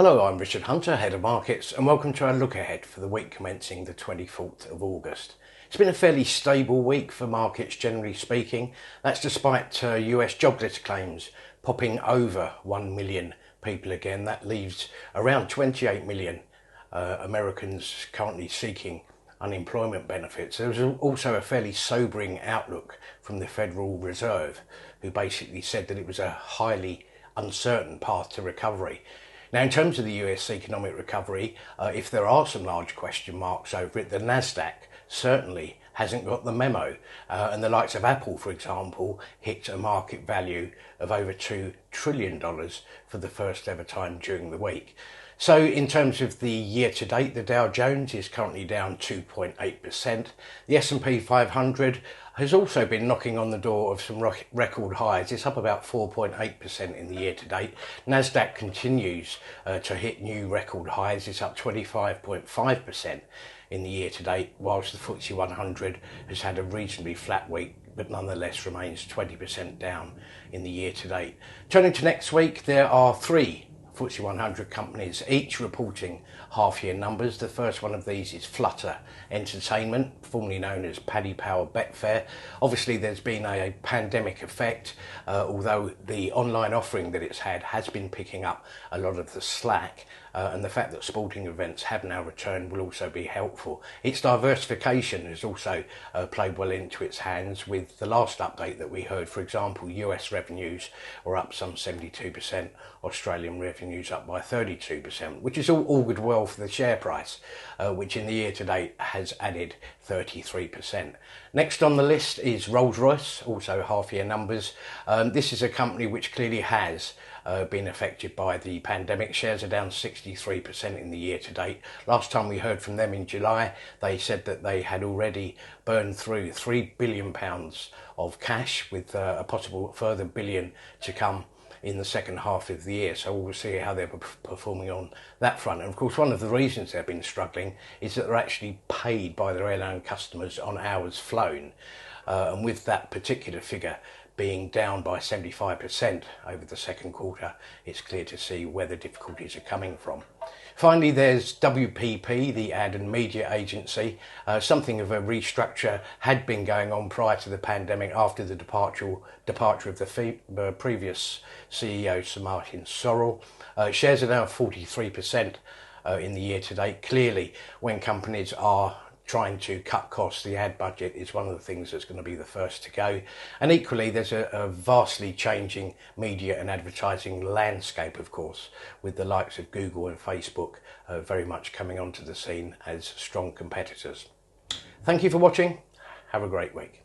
Hello, I'm Richard Hunter, Head of Markets, and welcome to our look ahead for the week commencing the 24th of August. It's been a fairly stable week for markets, generally speaking. That's despite US jobless claims popping over 1 million people again. That leaves around 28 million Americans currently seeking unemployment benefits. There was also a fairly sobering outlook from the Federal Reserve, who basically said that it was a highly uncertain path to recovery. Now, in terms of the US economic recovery, if there are some large question marks over it, the Nasdaq certainly hasn't got the memo. And the likes of Apple, for example, hit a market value of over $2 trillion for the first ever time during the week. So in terms of the year to date, the Dow Jones is currently down 2.8%. The S&P 500 has also been knocking on the door of some record highs. It's up about 4.8% in the year to date. Nasdaq continues to hit new record highs. It's up 25.5% in the year to date, whilst the FTSE 100 has had a reasonably flat week, but nonetheless remains 20% down in the year to date. Turning to next week, there are three FTSE 100 companies, each reporting half-year numbers. The first one of these is Flutter Entertainment, formerly known as Paddy Power Betfair. Obviously, there's been a pandemic effect, although the online offering that it's had has been picking up a lot of the slack, and the fact that sporting events have now returned will also be helpful. Its diversification has also played well into its hands. With the last update that we heard, for example, US revenues were up some 72%, Australian revenues up by 32%, which is all good well for the share price, which in the year to date has added 33%. Next on the list is Rolls-Royce, also half-year numbers. This is a company which clearly has been affected by the pandemic. Shares are down 63% in the year to date. Last time we heard from them in July, they said that they had already burned through £3 billion of cash, with a possible further billion to come in the second half of the year. So we'll see how they're performing on that front. And of course, one of the reasons they've been struggling is that they're actually paid by their airline customers on hours flown. And with that particular figure being down by 75% over the second quarter, it's clear to see where the difficulties are coming from. Finally, there's WPP, the ad and media agency. Something of a restructure had been going on prior to the pandemic after the departure of the previous CEO, Sir Martin Sorrell. Shares are down 43% in the year to date. Clearly, when companies are trying to cut costs, the ad budget is one of the things that's going to be the first to go. And equally, there's a vastly changing media and advertising landscape, of course, with the likes of Google and Facebook very much coming onto the scene as strong competitors. Thank you for watching. Have a great week.